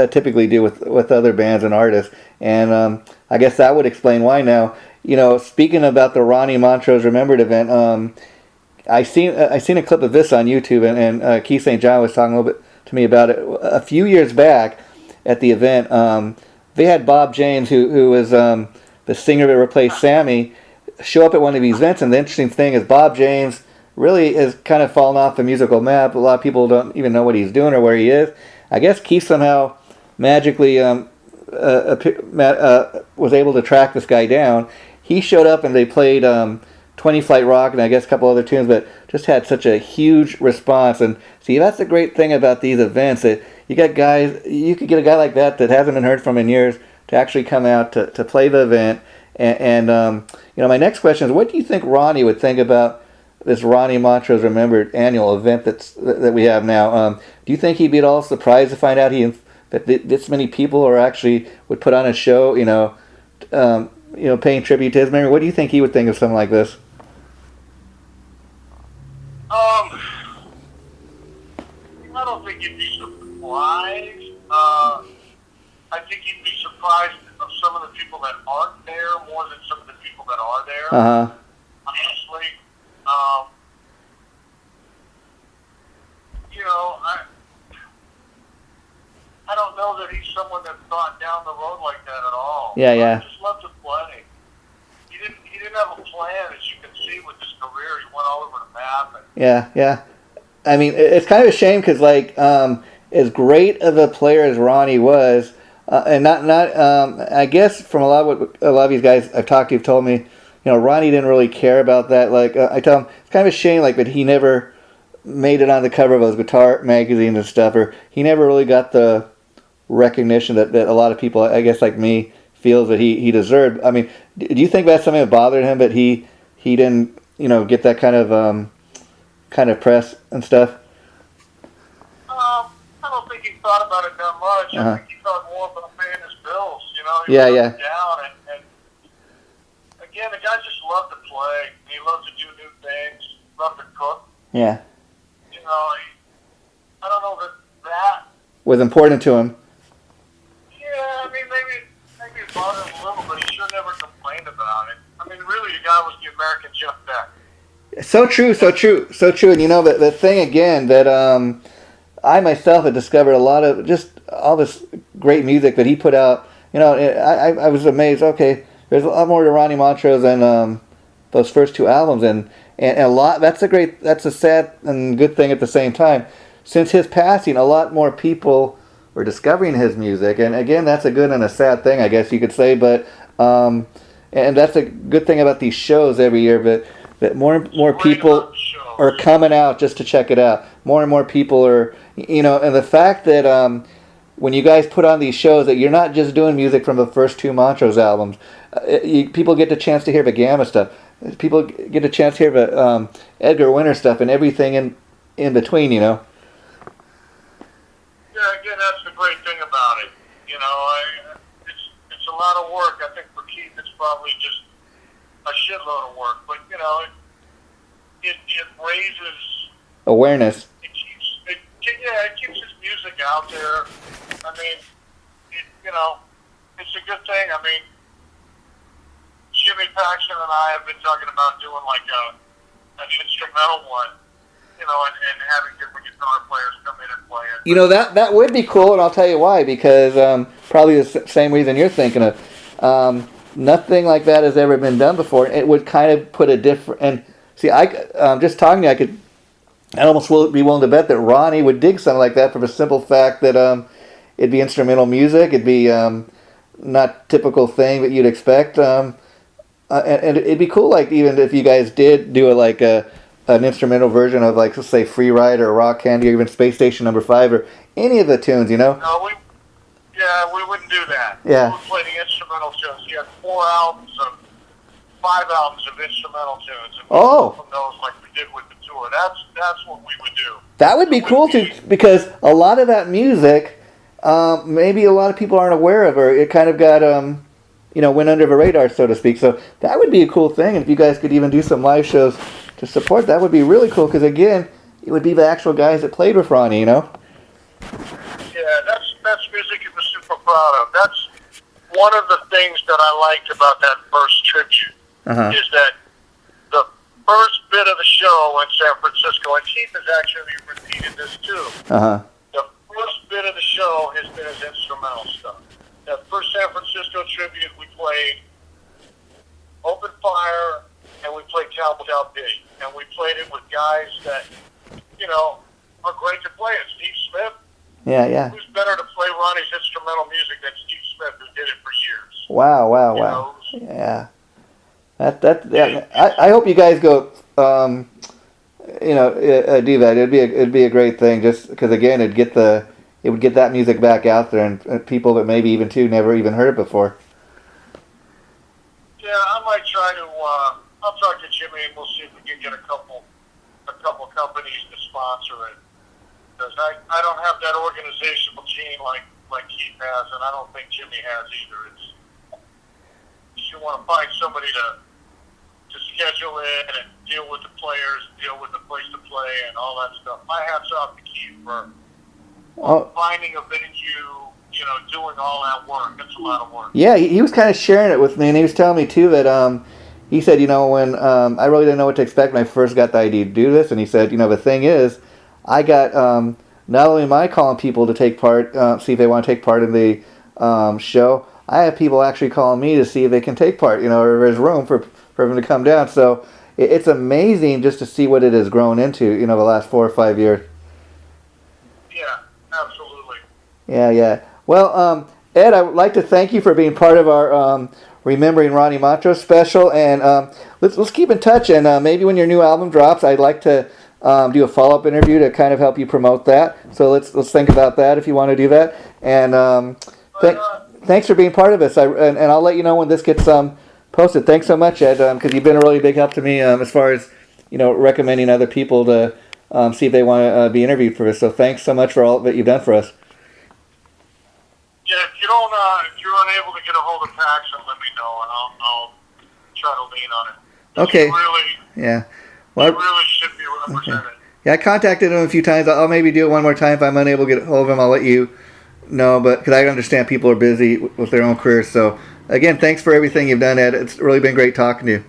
typically do with other bands and artists. And I guess that would explain why now. Speaking about the Ronnie Montrose Remembered event, I seen a clip of this on YouTube, and Keith St. John was talking a little bit to me about it a few years back at the event. They had Bob James, who was the singer that replaced Sammy, show up at one of these events, and the interesting thing is Bob James really has kind of fallen off the musical map. A lot of people don't even know what he's doing or where he is. I guess Keith somehow magically was able to track this guy down. He showed up and they played 20 Flight Rock and I guess a couple other tunes, but just had such a huge response. And see, that's the great thing about these events, that you could get a guy like that hasn't been heard from in years to actually come out to play the event. And my next question is, what do you think Ronnie would think about this Ronnie Montrose Remembered annual event that we have now? Do you think he'd be at all surprised to find out that this many people would put on a show, paying tribute to his memory? What do you think he would think of something like this? I don't think he'd be surprised. I think he'd be surprised of some of the people that aren't there more than some of the people that are there. Honestly. I don't have thought down the road like that at all. Yeah, yeah. He just loved to play. He didn't have a plan, as you can see with his career. He went all over the map. And, Yeah, yeah. I mean, it's kind of a shame because, like, as great of a player as Ronnie was, and not I guess from a lot of these guys I've talked to have told me, you know, Ronnie didn't really care about that. Like, I tell him it's kind of a shame, like, that he never made it on the cover of those guitar magazines and stuff, or he never really got the recognition that a lot of people, I guess, like me, feels that he deserved. I mean, do you think that's something that bothered him, that he didn't, you know, get that kind of press and stuff? I don't think he thought about it that much. I think he thought more about paying his bills. You know, he yeah. Down and again, the guy just loved to play. He loved to do new things. Loved to cook. Yeah. You know, I don't know that was important to him. Yeah, I mean, maybe it bothered him a little, but he sure never complained about it. I mean, really, the guy was the American Jeff Beck. So true. And you know, the thing again that I myself had discovered a lot of just all this great music that he put out. You know, I was amazed. Okay, there's a lot more to Ronnie Montrose than those first two albums, and a lot. That's a sad and good thing at the same time. Since his passing, a lot more people were discovering his music, and again, that's a good and a sad thing, I guess you could say. But and that's a good thing about these shows every year. But that more people are coming out just to check it out. More and more people are, you know, and the fact that when you guys put on these shows, that you're not just doing music from the first two Montrose albums. People get the chance to hear the Gamma stuff. People get a chance to hear the Edgar Winter stuff and everything in between, you know. Yeah, again, that's the great thing about it. You know, it's a lot of work. I think for Keith, it's probably just a shitload of work. But, you know, it raises awareness. It keeps his music out there. I mean, you know, it's a good thing. I mean, Jimmy Paxton and I have been talking about doing like an instrumental one, you know, and having different guitar players come in and play it. You know, that would be cool, and I'll tell you why. Because probably the same reason you're thinking of. Nothing like that has ever been done before. It would kind of put a different. And see, just talking to you, I'd almost be willing to bet that Ronnie would dig something like that for the simple fact that it'd be instrumental music. It'd be not typical thing that you'd expect. And it'd be cool, like, even if you guys did do an instrumental version of, like, let's say Free Ride or Rock Candy or even Space Station Number 5 or any of the tunes, you know? No, we wouldn't do that. Yeah. We would play the instrumental tunes. He had 5 albums of instrumental tunes. And from those, like we did with the tour. That's what we would do. That would be cool too, because a lot of that music, maybe a lot of people aren't aware of, or it kind of got went under the radar, so to speak. So that would be a cool thing, and if you guys could even do some live shows to support, that would be really cool. Because again, it would be the actual guys that played with Ronnie, you know. Yeah, that's music he was super proud of. That's one of the things that I liked about that first tribute is that the first bit of the show in San Francisco, and Keith has actually repeated this too. The first bit of the show has been his instrumental stuff. That first San Francisco tribute, we played Open Fire, and we played Cowboy B, and we played it with guys that, you know, are great to play it. Steve Smith. Yeah. Who's better to play Ronnie's instrumental music than Steve Smith, who did it for years? Wow. Yeah. I hope you guys go. Do that. It'd be a great thing, just because again, it would get that music back out there, and people that maybe even never even heard it before. Yeah, I might try to. I'll talk to Jimmy, and we'll see if we can get a couple companies to sponsor it. Because I don't have that organizational gene like Keith has, and I don't think Jimmy has either. You want to find somebody to schedule it and deal with the players, deal with the place to play, and all that stuff. My hat's off to Keith for finding a venue, doing all that work. That's a lot of work. Yeah, he was kind of sharing it with me, and he was telling me too that he said, when I really didn't know what to expect when I first got the idea to do this, and he said, the thing is, I got not only am I calling people to take part, see if they want to take part in the show, I have people actually calling me to see if they can take part, or there's room for them to come down. So it's amazing just to see what it has grown into, the last 4 or 5 years. Yeah, absolutely. Yeah. Well, Ed, I would like to thank you for being part of our Remembering Ronnie Montrose special, and let's keep in touch. And maybe when your new album drops, I'd like to do a follow-up interview to kind of help you promote that. So let's think about that if you want to do that. And thanks for being part of this. And I'll let you know when this gets posted. Thanks so much, Ed, because you've been a really big help to me as far as recommending other people to see if they want to be interviewed for this. So thanks so much for all that you've done for us. Yeah, if you're unable to get a hold of Paxton, let me know, and I'll try to lean on it. Okay. Yeah. Well, you really should be represented. Okay. Yeah, I contacted him a few times. I'll maybe do it one more time. If I'm unable to get a hold of him, I'll let you know. But because I understand people are busy with their own careers. So again, thanks for everything you've done, Ed. It's really been great talking to you.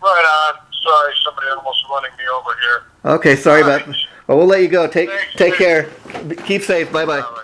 Right on. Sorry, somebody almost running me over here. Okay, sorry about. Well, we'll let you go. Take care. Keep safe. Bye bye.